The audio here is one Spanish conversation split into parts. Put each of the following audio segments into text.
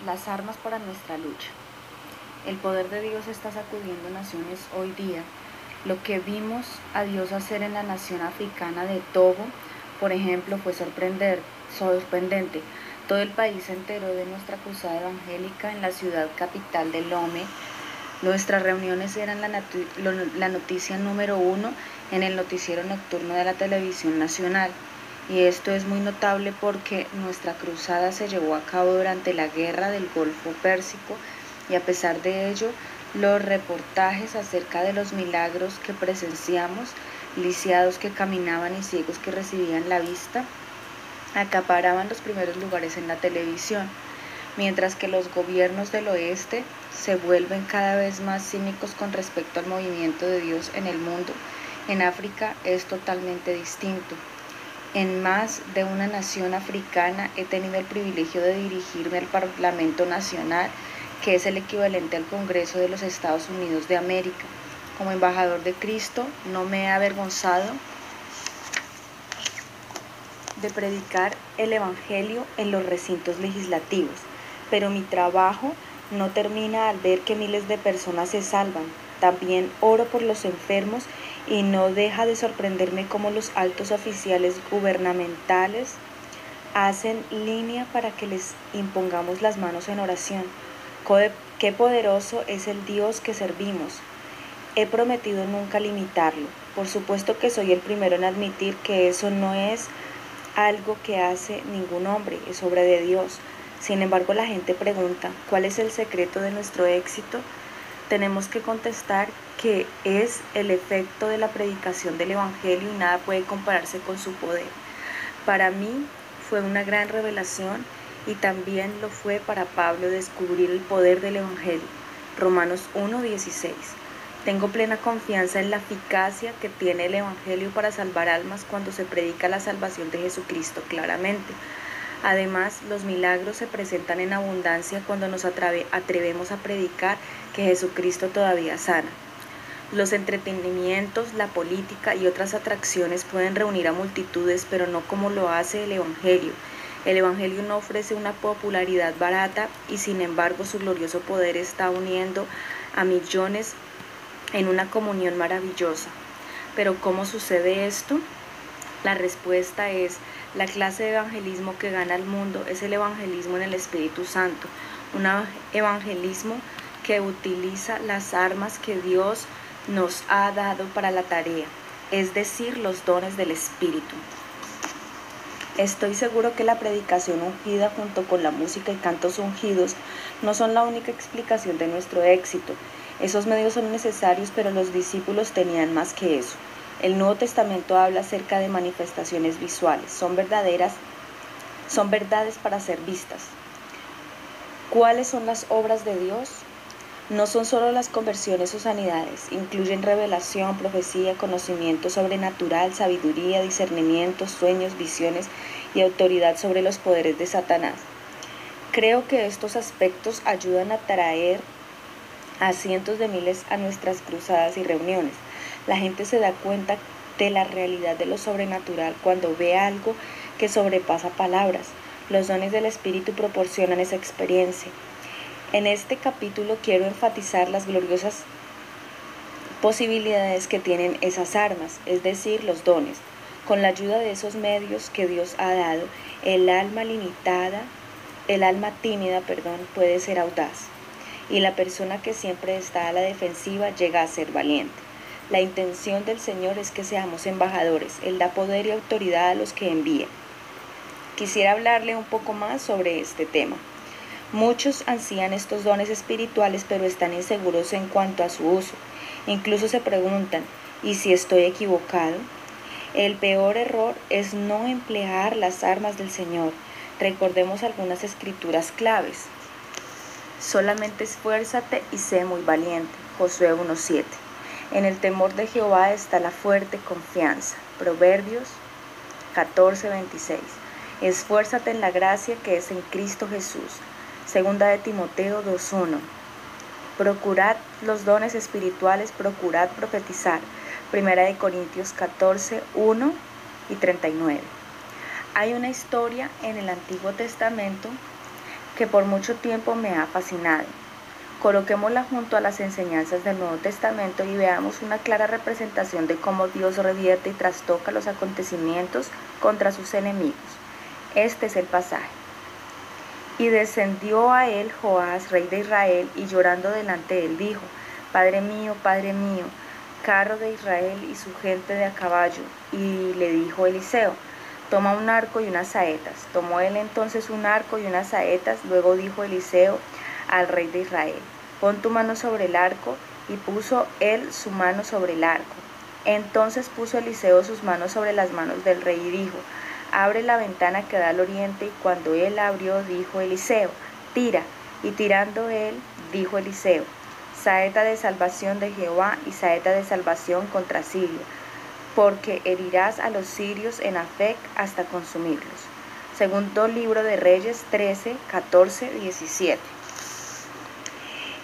las armas para nuestra lucha. El poder de Dios está sacudiendo naciones hoy día. Lo que vimos a Dios hacer en la nación africana de Togo, por ejemplo, fue sorprendente. Todo el país se enteró de nuestra cruzada evangélica en la ciudad capital de Lomé. Nuestras reuniones eran la noticia número 1 en el noticiero nocturno de la televisión nacional. Y esto es muy notable porque nuestra cruzada se llevó a cabo durante la guerra del Golfo Pérsico y a pesar de ello, los reportajes acerca de los milagros que presenciamos, lisiados que caminaban y ciegos que recibían la vista, acaparaban los primeros lugares en la televisión, mientras que los gobiernos del oeste se vuelven cada vez más cínicos con respecto al movimiento de Dios en el mundo. En África es totalmente distinto. En más de una nación africana he tenido el privilegio de dirigirme al Parlamento Nacional, que es el equivalente al Congreso de los Estados Unidos de América. Como embajador de Cristo, no me he avergonzado de predicar el Evangelio en los recintos legislativos, pero mi trabajo no termina al ver que miles de personas se salvan. También oro por los enfermos y no deja de sorprenderme cómo los altos oficiales gubernamentales hacen línea para que les impongamos las manos en oración. Qué poderoso es el Dios que servimos. He prometido nunca limitarlo. Por supuesto que soy el primero en admitir que eso no es algo que hace ningún hombre, es obra de Dios. Sin embargo, la gente pregunta, ¿cuál es el secreto de nuestro éxito? Tenemos que contestar que es el efecto de la predicación del Evangelio y nada puede compararse con su poder. Para mí fue una gran revelación y también lo fue para Pablo descubrir el poder del Evangelio. Romanos 1:16. Tengo plena confianza en la eficacia que tiene el Evangelio para salvar almas cuando se predica la salvación de Jesucristo claramente. Además, los milagros se presentan en abundancia cuando nos atrevemos a predicar que Jesucristo todavía sana. Los entretenimientos, la política y otras atracciones pueden reunir a multitudes, pero no como lo hace el Evangelio. El Evangelio no ofrece una popularidad barata y sin embargo su glorioso poder está uniendo a millones en una comunión maravillosa. Pero ¿cómo sucede esto? La respuesta es: la clase de evangelismo que gana al mundo es el evangelismo en el Espíritu Santo, un evangelismo que utiliza las armas que Dios nos ha dado para la tarea, es decir, los dones del Espíritu. Estoy seguro que la predicación ungida junto con la música y cantos ungidos no son la única explicación de nuestro éxito. Esos medios son necesarios, pero los discípulos tenían más que eso. El Nuevo Testamento habla acerca de manifestaciones visuales, son verdades para ser vistas. ¿Cuáles son las obras de Dios? No son solo las conversiones o sanidades, incluyen revelación, profecía, conocimiento sobrenatural, sabiduría, discernimiento, sueños, visiones y autoridad sobre los poderes de Satanás. Creo que estos aspectos ayudan a atraer a cientos de miles a nuestras cruzadas y reuniones. La gente se da cuenta de la realidad de lo sobrenatural cuando ve algo que sobrepasa palabras. Los dones del Espíritu proporcionan esa experiencia. En este capítulo quiero enfatizar las gloriosas posibilidades que tienen esas armas, es decir, los dones. Con la ayuda de esos medios que Dios ha dado, el alma tímida, puede ser audaz. Y la persona que siempre está a la defensiva llega a ser valiente. La intención del Señor es que seamos embajadores. Él da poder y autoridad a los que envía. Quisiera hablarle un poco más sobre este tema. Muchos ansían estos dones espirituales, pero están inseguros en cuanto a su uso. Incluso se preguntan, ¿y si estoy equivocado? El peor error es no emplear las armas del Señor. Recordemos algunas escrituras claves. Solamente esfuérzate y sé muy valiente. Josué 1:7. En el temor de Jehová está la fuerte confianza. Proverbios 14:26. Esfuérzate en la gracia que es en Cristo Jesús. Segunda de Timoteo 2:1. Procurad los dones espirituales, procurad profetizar. Primera de Corintios 14:1 y 39. Hay una historia en el Antiguo Testamento que por mucho tiempo me ha fascinado. Coloquémosla junto a las enseñanzas del Nuevo Testamento y veamos una clara representación de cómo Dios revierte y trastoca los acontecimientos contra sus enemigos. Este es el pasaje. Y descendió a él Joás, rey de Israel, y llorando delante de él dijo: Padre mío, carro de Israel y su gente de a caballo. Y le dijo Eliseo: Toma un arco y unas saetas. Tomó él entonces un arco y unas saetas. Luego dijo Eliseo al rey de Israel: Pon tu mano sobre el arco. Y puso él su mano sobre el arco. Entonces puso Eliseo sus manos sobre las manos del rey y dijo: Abre la ventana que da al oriente. Y cuando él abrió, dijo Eliseo: Tira. Y tirando él, dijo Eliseo: Saeta de salvación de Jehová y saeta de salvación contra Siria, porque herirás a los sirios en Afec hasta consumirlos. Segundo libro de Reyes 13, 14, 17.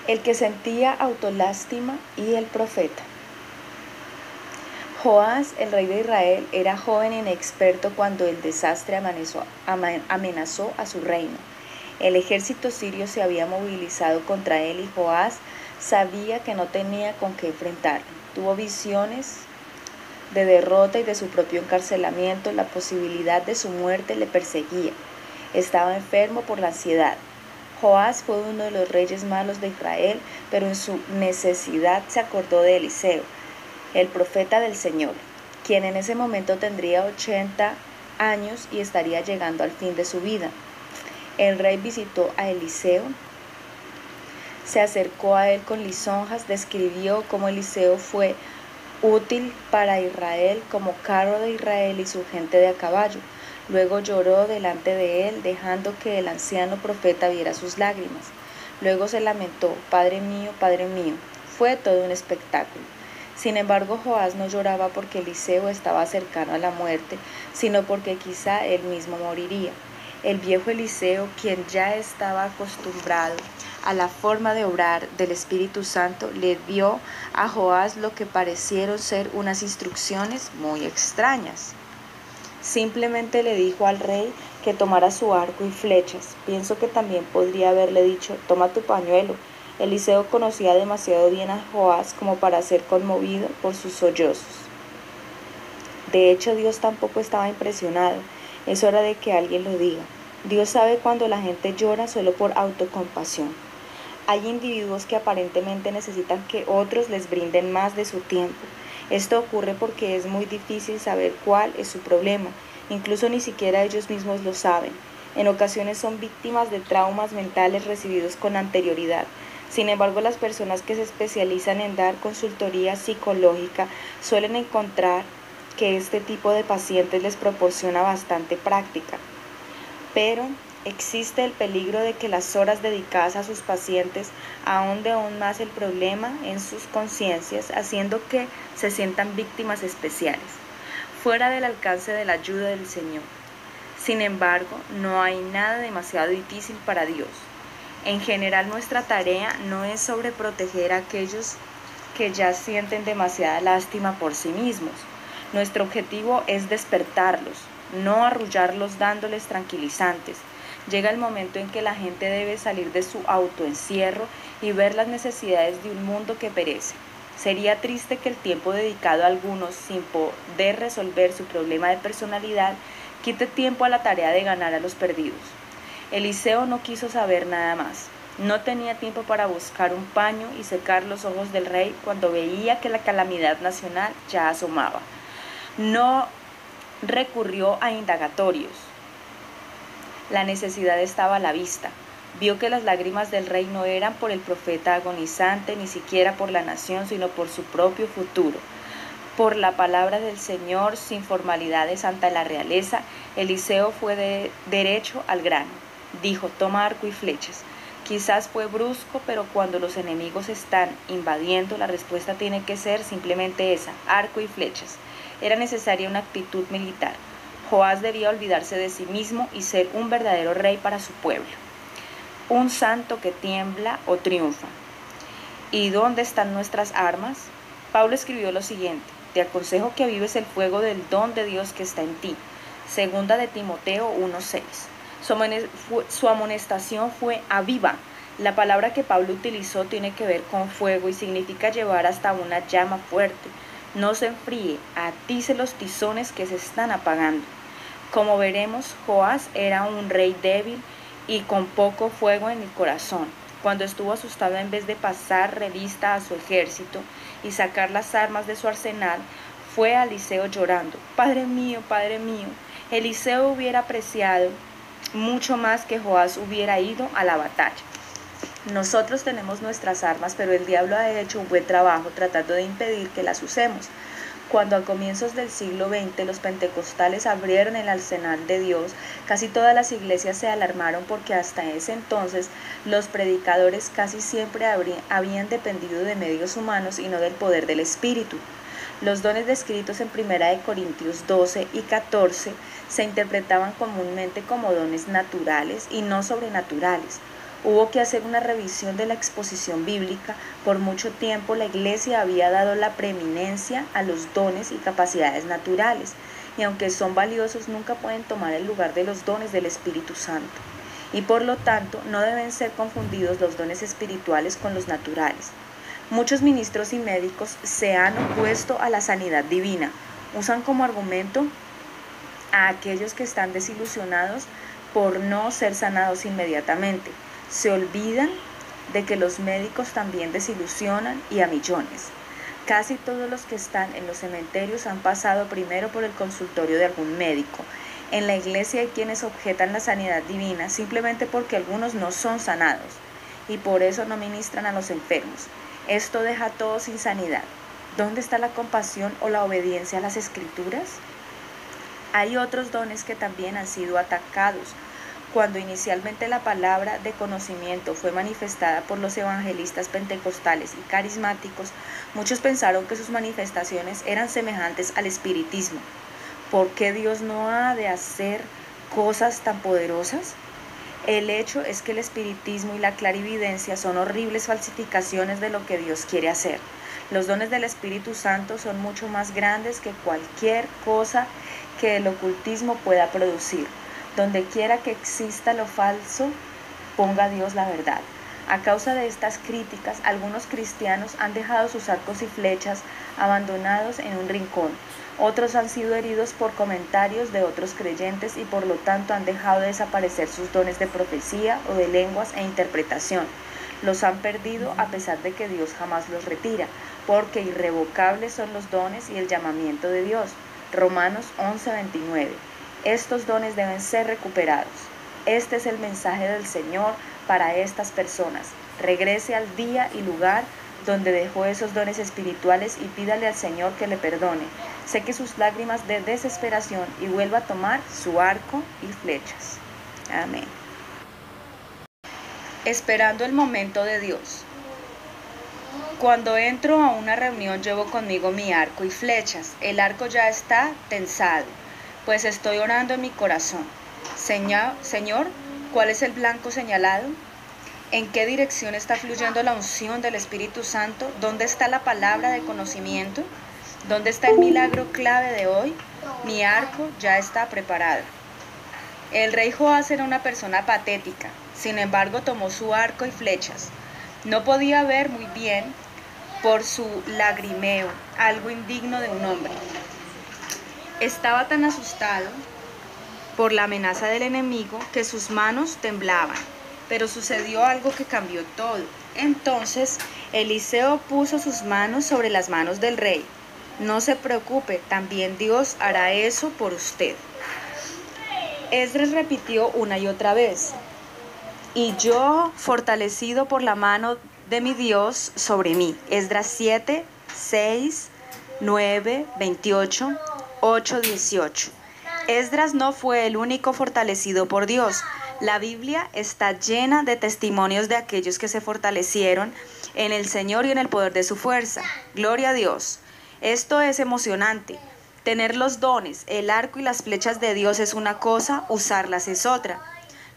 El que sentía autolástima y el profeta. Joás, el rey de Israel, era joven e inexperto cuando el desastre amenazó a su reino. El ejército sirio se había movilizado contra él y Joás sabía que no tenía con qué enfrentarlo. Tuvo visiones de derrota y de su propio encarcelamiento. La posibilidad de su muerte le perseguía. Estaba enfermo por la ansiedad. Joás fue uno de los reyes malos de Israel, pero en su necesidad se acordó de Eliseo, el profeta del Señor, quien en ese momento tendría 80 años y estaría llegando al fin de su vida. El rey visitó a Eliseo, se acercó a él con lisonjas, describió cómo Eliseo fue útil para Israel como carro de Israel y su gente de a caballo. Luego lloró delante de él, dejando que el anciano profeta viera sus lágrimas. Luego se lamentó: Padre mío, Padre mío. Fue todo un espectáculo. Sin embargo, Joás no lloraba porque Eliseo estaba cercano a la muerte, sino porque quizá él mismo moriría. El viejo Eliseo, quien ya estaba acostumbrado a la forma de obrar del Espíritu Santo, le dio a Joás lo que parecieron ser unas instrucciones muy extrañas. Simplemente le dijo al rey que tomara su arco y flechas. Pienso que también podría haberle dicho: toma tu pañuelo. Eliseo conocía demasiado bien a Joás como para ser conmovido por sus sollozos. De hecho, Dios tampoco estaba impresionado. Es hora de que alguien lo diga. Dios sabe cuando la gente llora solo por autocompasión. Hay individuos que aparentemente necesitan que otros les brinden más de su tiempo. Esto ocurre porque es muy difícil saber cuál es su problema. Incluso ni siquiera ellos mismos lo saben. En ocasiones son víctimas de traumas mentales recibidos con anterioridad. Sin embargo, las personas que se especializan en dar consultoría psicológica suelen encontrar que este tipo de pacientes les proporciona bastante práctica. Pero existe el peligro de que las horas dedicadas a sus pacientes ahonden aún más el problema en sus conciencias, haciendo que se sientan víctimas especiales, fuera del alcance de la ayuda del Señor. Sin embargo, no hay nada demasiado difícil para Dios. En general, nuestra tarea no es sobreproteger a aquellos que ya sienten demasiada lástima por sí mismos. Nuestro objetivo es despertarlos, no arrullarlos dándoles tranquilizantes. Llega el momento en que la gente debe salir de su autoencierro y ver las necesidades de un mundo que perece. Sería triste que el tiempo dedicado a algunos sin poder resolver su problema de personalidad quite tiempo a la tarea de ganar a los perdidos. Eliseo no quiso saber nada más. No tenía tiempo para buscar un paño y secar los ojos del rey cuando veía que la calamidad nacional ya asomaba. No recurrió a indagatorios. La necesidad estaba a la vista. Vio que las lágrimas del rey no eran por el profeta agonizante, ni siquiera por la nación, sino por su propio futuro. Por la palabra del Señor, sin formalidades ante la realeza, Eliseo fue derecho al grano. Dijo: toma arco y flechas. Quizás fue brusco, pero cuando los enemigos están invadiendo, la respuesta tiene que ser simplemente esa: arco y flechas. Era necesaria una actitud militar. Joás debía olvidarse de sí mismo y ser un verdadero rey para su pueblo. Un santo que tiembla o triunfa. ¿Y dónde están nuestras armas? Pablo escribió lo siguiente: te aconsejo que avives el fuego del don de Dios que está en ti. Segunda de Timoteo 1:6. Su amonestación fue aviva. La palabra que Pablo utilizó tiene que ver con fuego y significa llevar hasta una llama fuerte. No se enfríe, atice los tizones que se están apagando. Como veremos, Joás era un rey débil y con poco fuego en el corazón. Cuando estuvo asustado, en vez de pasar revista a su ejército y sacar las armas de su arsenal, fue a Eliseo llorando: Padre mío, Padre mío. Eliseo hubiera apreciado mucho más que Joás hubiera ido a la batalla. Nosotros tenemos nuestras armas, pero el diablo ha hecho un buen trabajo tratando de impedir que las usemos. Cuando a comienzos del siglo XX los pentecostales abrieron el arsenal de Dios, casi todas las iglesias se alarmaron porque hasta ese entonces los predicadores casi siempre habían dependido de medios humanos y no del poder del Espíritu. Los dones descritos en 1 Corintios 12 y 14 se interpretaban comúnmente como dones naturales y no sobrenaturales. Hubo que hacer una revisión de la exposición bíblica. Por mucho tiempo la Iglesia había dado la preeminencia a los dones y capacidades naturales, y aunque son valiosos, nunca pueden tomar el lugar de los dones del Espíritu Santo. Y por lo tanto, no deben ser confundidos los dones espirituales con los naturales. Muchos ministros y médicos se han opuesto a la sanidad divina. Usan como argumento a aquellos que están desilusionados por no ser sanados inmediatamente. Se olvidan de que los médicos también desilusionan, y a millones. Casi todos los que están en los cementerios han pasado primero por el consultorio de algún médico. En la iglesia hay quienes objetan la sanidad divina simplemente porque algunos no son sanados y por eso no ministran a los enfermos. Esto deja a todos sin sanidad. ¿Dónde está la compasión o la obediencia a las Escrituras? Hay otros dones que también han sido atacados. Cuando inicialmente la palabra de conocimiento fue manifestada por los evangelistas pentecostales y carismáticos, muchos pensaron que sus manifestaciones eran semejantes al espiritismo. ¿Por qué Dios no ha de hacer cosas tan poderosas? El hecho es que el espiritismo y la clarividencia son horribles falsificaciones de lo que Dios quiere hacer. Los dones del Espíritu Santo son mucho más grandes que cualquier cosa que el ocultismo pueda producir. Donde quiera que exista lo falso, ponga Dios la verdad. A causa de estas críticas, algunos cristianos han dejado sus arcos y flechas abandonados en un rincón. Otros han sido heridos por comentarios de otros creyentes y por lo tanto han dejado desaparecer sus dones de profecía o de lenguas e interpretación. Los han perdido a pesar de que Dios jamás los retira, porque irrevocables son los dones y el llamamiento de Dios. Romanos 11:29. Estos dones deben ser recuperados. Este es el mensaje del Señor para estas personas. Regrese al día y lugar donde dejó esos dones espirituales y pídale al Señor que le perdone. Seque sus lágrimas de desesperación y vuelva a tomar su arco y flechas. Amén. Esperando el momento de Dios. Cuando entro a una reunión llevo conmigo mi arco y flechas. El arco ya está tensado, pues estoy orando en mi corazón. Señor, ¿cuál es el blanco señalado? ¿En qué dirección está fluyendo la unción del Espíritu Santo? ¿Dónde está la palabra de conocimiento? ¿Dónde está el milagro clave de hoy? Mi arco ya está preparado. El rey Joás era una persona patética, sin embargo tomó su arco y flechas. No podía ver muy bien por su lagrimeo, algo indigno de un hombre. Estaba tan asustado por la amenaza del enemigo que sus manos temblaban, pero sucedió algo que cambió todo. Entonces Eliseo puso sus manos sobre las manos del rey. No se preocupe, también Dios hará eso por usted. Esdras repitió una y otra vez: y yo fortalecido por la mano de mi Dios sobre mí. Esdras 7, 6, 9, 28, 8, 18. Esdras no fue el único fortalecido por Dios. La Biblia está llena de testimonios de aquellos que se fortalecieron en el Señor y en el poder de su fuerza. Gloria a Dios. Esto es emocionante. Tener los dones, el arco y las flechas de Dios es una cosa, usarlas es otra.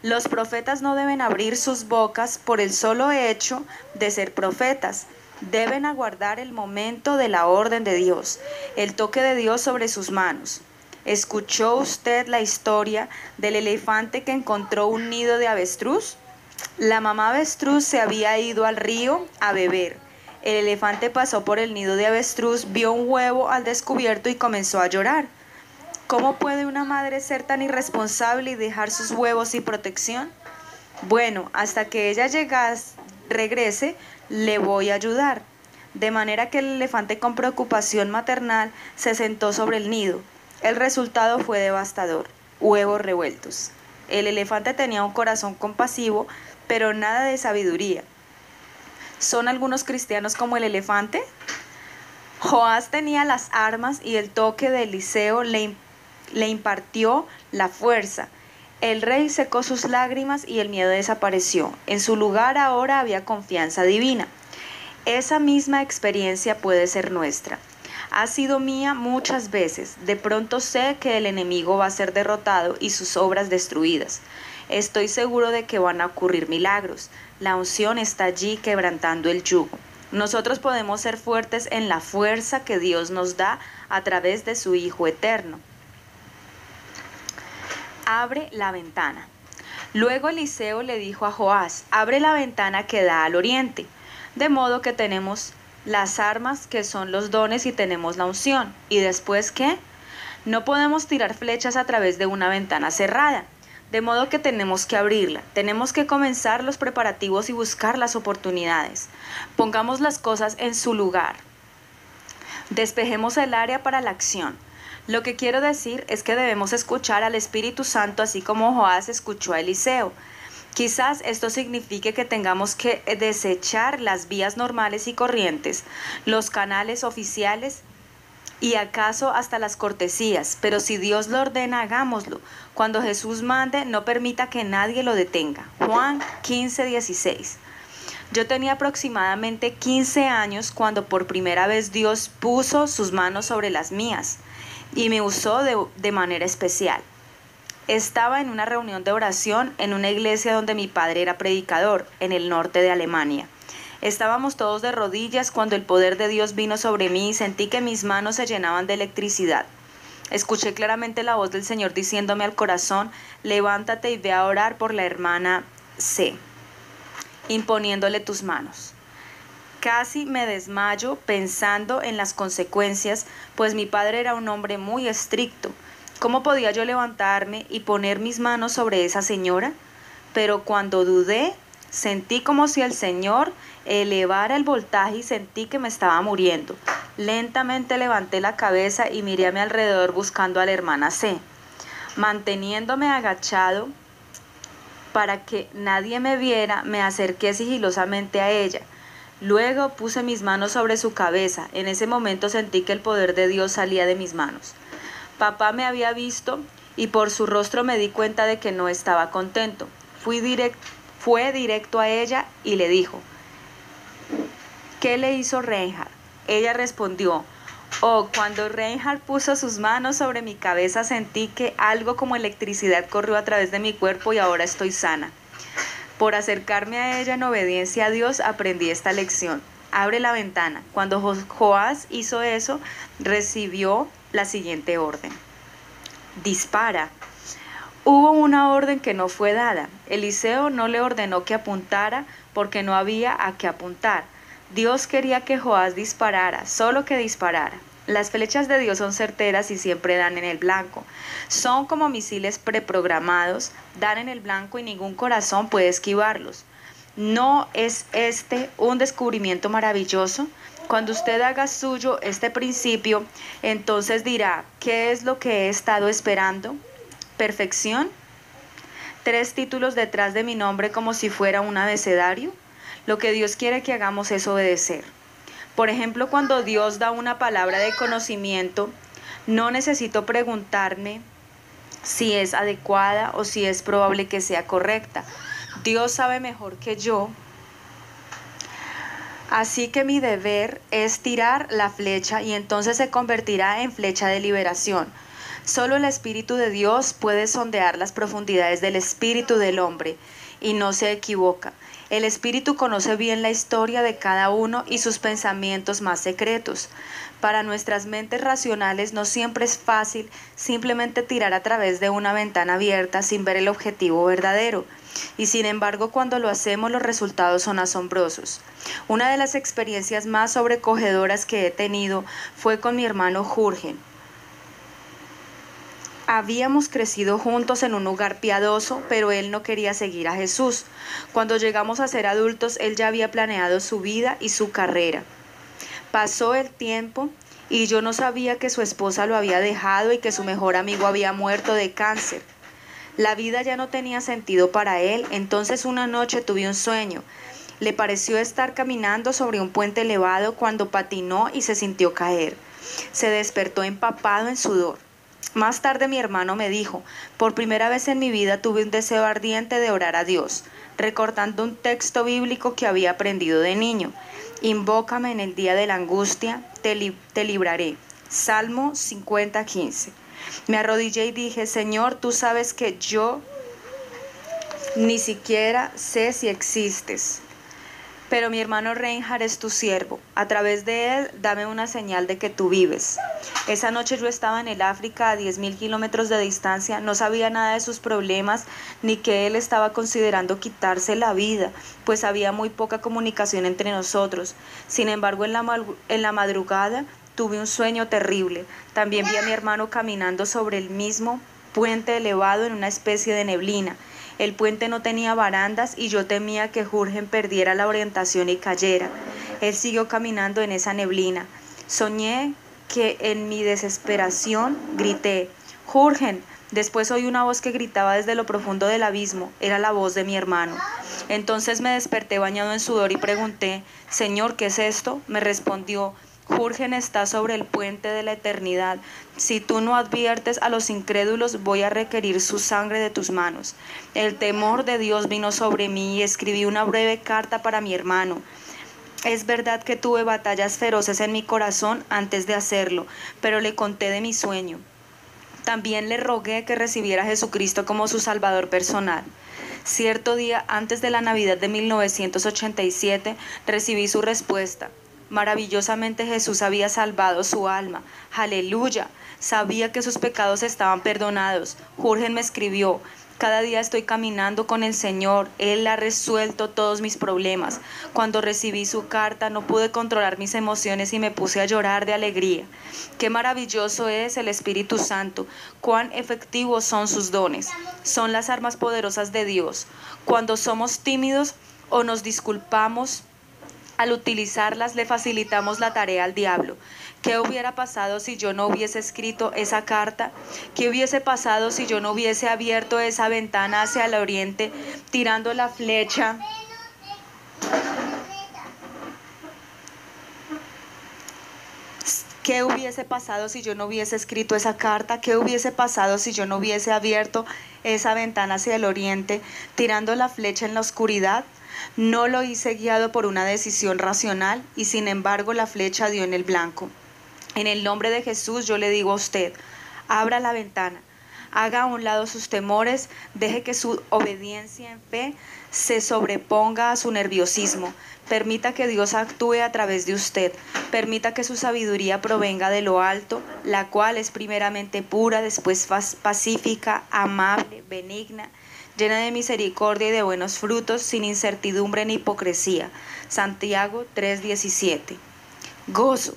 Los profetas no deben abrir sus bocas por el solo hecho de ser profetas. Deben aguardar el momento de la orden de Dios, el toque de Dios sobre sus manos. ¿Escuchó usted la historia del elefante que encontró un nido de avestruz? La mamá avestruz se había ido al río a beber. El elefante pasó por el nido de avestruz, vio un huevo al descubierto y comenzó a llorar. ¿Cómo puede una madre ser tan irresponsable y dejar sus huevos sin protección? Bueno, hasta que ella regrese, le voy a ayudar. De manera que el elefante, con preocupación maternal, se sentó sobre el nido. El resultado fue devastador: huevos revueltos. El elefante tenía un corazón compasivo, pero nada de sabiduría. ¿Son algunos cristianos como el elefante? Joás tenía las armas y el toque de Eliseo le impartió la fuerza. El rey secó sus lágrimas y el miedo desapareció. En su lugar ahora había confianza divina. Esa misma experiencia puede ser nuestra. Ha sido mía muchas veces. De pronto sé que el enemigo va a ser derrotado y sus obras destruidas. Estoy seguro de que van a ocurrir milagros. La unción está allí quebrantando el yugo. Nosotros podemos ser fuertes en la fuerza que Dios nos da a través de su Hijo eterno. Abre la ventana. Luego Eliseo le dijo a Joás: abre la ventana que da al oriente. De modo que tenemos las armas, que son los dones, y tenemos la unción. ¿Y después qué? No podemos tirar flechas a través de una ventana cerrada. De modo que tenemos que abrirla. Tenemos que comenzar los preparativos y buscar las oportunidades. Pongamos las cosas en su lugar. Despejemos el área para la acción. Lo que quiero decir es que debemos escuchar al Espíritu Santo, así como Joás escuchó a Eliseo. Quizás esto signifique que tengamos que desechar las vías normales y corrientes, los canales oficiales y acaso hasta las cortesías, pero si Dios lo ordena, hagámoslo. Cuando Jesús mande, no permita que nadie lo detenga. Juan 15:16. Yo tenía aproximadamente 15 años cuando por primera vez Dios puso sus manos sobre las mías y me usó de manera especial. Estaba en una reunión de oración en una iglesia donde mi padre era predicador, en el norte de Alemania. Estábamos todos de rodillas cuando el poder de Dios vino sobre mí y sentí que mis manos se llenaban de electricidad. Escuché claramente la voz del Señor diciéndome al corazón: levántate y ve a orar por la hermana C, imponiéndole tus manos. Casi me desmayo pensando en las consecuencias, pues mi padre era un hombre muy estricto. ¿Cómo podía yo levantarme y poner mis manos sobre esa señora? Pero cuando dudé, sentí como si el Señor elevara el voltaje y sentí que me estaba muriendo. Lentamente levanté la cabeza y miré a mi alrededor buscando a la hermana C. Manteniéndome agachado para que nadie me viera, me acerqué sigilosamente a ella. Luego puse mis manos sobre su cabeza. En ese momento sentí que el poder de Dios salía de mis manos. Papá me había visto y por su rostro me di cuenta de que no estaba contento. Fue directo a ella y le dijo: ¿qué le hizo Reinhard? Ella respondió: oh, cuando Reinhard puso sus manos sobre mi cabeza sentí que algo como electricidad corrió a través de mi cuerpo y ahora estoy sana. Por acercarme a ella en obediencia a Dios aprendí esta lección. Abre la ventana. Cuando Joás hizo eso, recibió la siguiente orden: dispara. Hubo una orden que no fue dada. Eliseo no le ordenó que apuntara porque no había a qué apuntar. Dios quería que Joás disparara, solo que disparara. Las flechas de Dios son certeras y siempre dan en el blanco. Son como misiles preprogramados, dan en el blanco y ningún corazón puede esquivarlos. ¿No es este un descubrimiento maravilloso? Cuando usted haga suyo este principio, entonces dirá: ¿qué es lo que he estado esperando? ¿Perfección? 3 títulos detrás de mi nombre como si fuera un abecedario. Lo que Dios quiere que hagamos es obedecer. Por ejemplo, cuando Dios da una palabra de conocimiento, no necesito preguntarme si es adecuada o si es probable que sea correcta. Dios sabe mejor que yo. Así que mi deber es tirar la flecha y entonces se convertirá en flecha de liberación. Solo el Espíritu de Dios puede sondear las profundidades del espíritu del hombre y no se equivoca. El Espíritu conoce bien la historia de cada uno y sus pensamientos más secretos. Para nuestras mentes racionales no siempre es fácil simplemente tirar a través de una ventana abierta sin ver el objetivo verdadero. Y sin embargo, cuando lo hacemos, los resultados son asombrosos. Una de las experiencias más sobrecogedoras que he tenido fue con mi hermano Jürgen. Habíamos crecido juntos en un hogar piadoso, pero él no quería seguir a Jesús. Cuando llegamos a ser adultos, él ya había planeado su vida y su carrera. Pasó el tiempo y yo no sabía que su esposa lo había dejado y que su mejor amigo había muerto de cáncer. La vida ya no tenía sentido para él, entonces una noche tuve un sueño. Le pareció estar caminando sobre un puente elevado cuando patinó y se sintió caer. Se despertó empapado en sudor. Más tarde mi hermano me dijo, por primera vez en mi vida tuve un deseo ardiente de orar a Dios, recordando un texto bíblico que había aprendido de niño. Invócame en el día de la angustia, te libraré. Salmo 50:15. Me arrodillé y dije, Señor, tú sabes que yo ni siquiera sé si existes. Pero mi hermano Reinhard es tu siervo. A través de él, dame una señal de que tú vives. Esa noche yo estaba en el África a 10.000 kilómetros de distancia. No sabía nada de sus problemas, ni que él estaba considerando quitarse la vida, pues había muy poca comunicación entre nosotros. Sin embargo, en la madrugada tuve un sueño terrible. También vi a mi hermano caminando sobre el mismo puente elevado en una especie de neblina. El puente no tenía barandas y yo temía que Jürgen perdiera la orientación y cayera. Él siguió caminando en esa neblina. Soñé que en mi desesperación grité, Jürgen. Después oí una voz que gritaba desde lo profundo del abismo. Era la voz de mi hermano. Entonces me desperté bañado en sudor y pregunté, Señor, ¿qué es esto? Me respondió, Jürgen está sobre el puente de la eternidad. Si tú no adviertes a los incrédulos, voy a requerir su sangre de tus manos. El temor de Dios vino sobre mí y escribí una breve carta para mi hermano. Es verdad que tuve batallas feroces en mi corazón antes de hacerlo, pero le conté de mi sueño. También le rogué que recibiera a Jesucristo como su Salvador personal. Cierto día antes de la Navidad de 1987, recibí su respuesta. Maravillosamente Jesús había salvado su alma. ¡Aleluya! Sabía que sus pecados estaban perdonados. Jürgen me escribió, cada día estoy caminando con el Señor. Él ha resuelto todos mis problemas. Cuando recibí su carta no pude controlar mis emociones y me puse a llorar de alegría. Qué maravilloso es el Espíritu Santo. Cuán efectivos son sus dones. Son las armas poderosas de Dios. Cuando somos tímidos o nos disculpamos, al utilizarlas le facilitamos la tarea al diablo. ¿Qué hubiera pasado si yo no hubiese escrito esa carta? ¿Qué hubiese pasado si yo no hubiese abierto esa ventana hacia el oriente, tirando la flecha? ¿Qué hubiese pasado si yo no hubiese escrito esa carta? ¿Qué hubiese pasado si yo no hubiese abierto esa ventana hacia el oriente, tirando la flecha en la oscuridad? No lo hice guiado por una decisión racional y sin embargo la flecha dio en el blanco. En el nombre de Jesús yo le digo a usted, abra la ventana, haga a un lado sus temores, deje que su obediencia en fe se sobreponga a su nerviosismo, permita que Dios actúe a través de usted, permita que su sabiduría provenga de lo alto, la cual es primeramente pura, después pacífica, amable, benigna, llena de misericordia y de buenos frutos, sin incertidumbre ni hipocresía. Santiago 3:17. Gozo.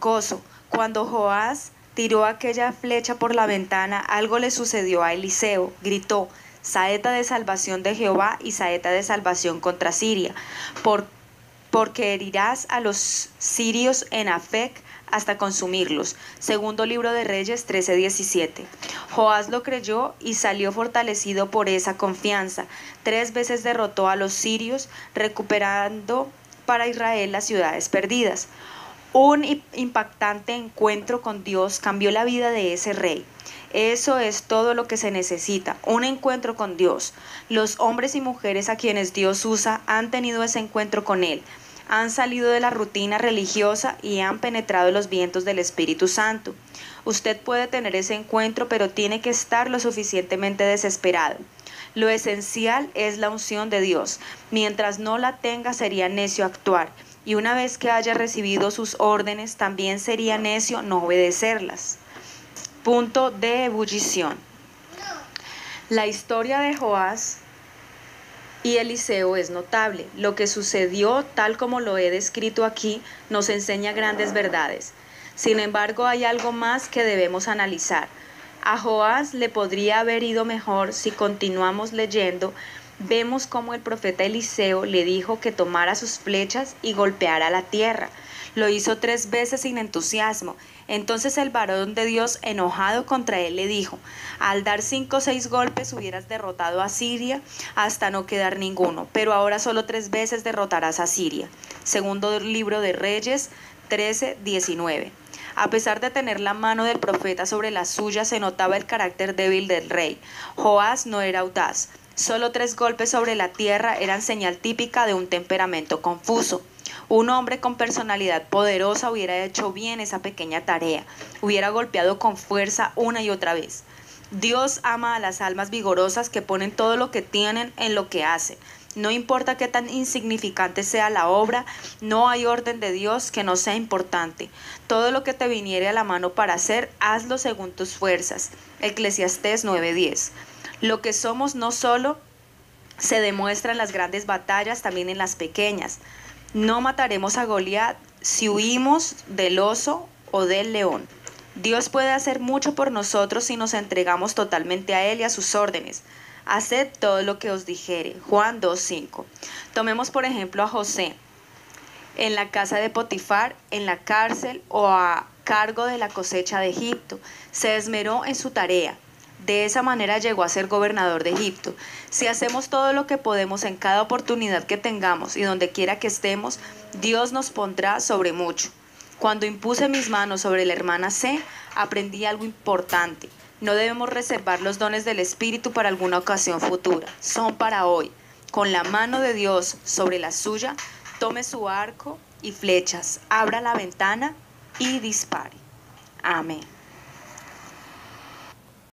Gozo. Cuando Joás tiró aquella flecha por la ventana, algo le sucedió a Eliseo. Gritó, saeta de salvación de Jehová y saeta de salvación contra Siria, porque herirás a los sirios en Afec hasta consumirlos. Segundo libro de Reyes 13:17. Joás lo creyó y salió fortalecido por esa confianza. 3 veces derrotó a los sirios, recuperando para Israel las ciudades perdidas. Un impactante encuentro con Dios cambió la vida de ese rey. Eso es todo lo que se necesita, un encuentro con Dios. Los hombres y mujeres a quienes Dios usa han tenido ese encuentro con Él. Han salido de la rutina religiosa y han penetrado los vientos del Espíritu Santo. Usted puede tener ese encuentro, pero tiene que estar lo suficientemente desesperado. Lo esencial es la unción de Dios. Mientras no la tenga, sería necio actuar. Y una vez que haya recibido sus órdenes, también sería necio no obedecerlas. Punto de ebullición. La historia de Joás y Eliseo es notable. Lo que sucedió, tal como lo he descrito aquí, nos enseña grandes verdades. Sin embargo, hay algo más que debemos analizar. A Joás le podría haber ido mejor. Si continuamos leyendo, vemos cómo el profeta Eliseo le dijo que tomara sus flechas y golpeara la tierra. Lo hizo 3 veces sin entusiasmo. Entonces el varón de Dios, enojado contra él, le dijo: al dar 5 o 6 golpes hubieras derrotado a Siria hasta no quedar ninguno, pero ahora solo 3 veces derrotarás a Siria. Segundo libro de Reyes 13:19. A pesar de tener la mano del profeta sobre la suya, se notaba el carácter débil del rey. Joás no era audaz. Solo 3 golpes sobre la tierra eran señal típica de un temperamento confuso. Un hombre con personalidad poderosa hubiera hecho bien esa pequeña tarea, hubiera golpeado con fuerza una y otra vez. Dios ama a las almas vigorosas que ponen todo lo que tienen en lo que hacen. No importa qué tan insignificante sea la obra, no hay orden de Dios que no sea importante. Todo lo que te viniere a la mano para hacer, hazlo según tus fuerzas. Eclesiastés 9:10. Lo que somos no solo se demuestra en las grandes batallas, también en las pequeñas. No mataremos a Goliat si huimos del oso o del león. Dios puede hacer mucho por nosotros si nos entregamos totalmente a Él y a sus órdenes. Haced todo lo que os dijere. Juan 2:5. Tomemos por ejemplo a José, en la casa de Potifar, en la cárcel o a cargo de la cosecha de Egipto. Se esmeró en su tarea. De esa manera llegó a ser gobernador de Egipto. Si hacemos todo lo que podemos en cada oportunidad que tengamos y donde quiera que estemos, Dios nos pondrá sobre mucho. Cuando impuse mis manos sobre la hermana C, aprendí algo importante. No debemos reservar los dones del Espíritu para alguna ocasión futura. Son para hoy. Con la mano de Dios sobre la suya, tome su arco y flechas, abra la ventana y dispare. Amén.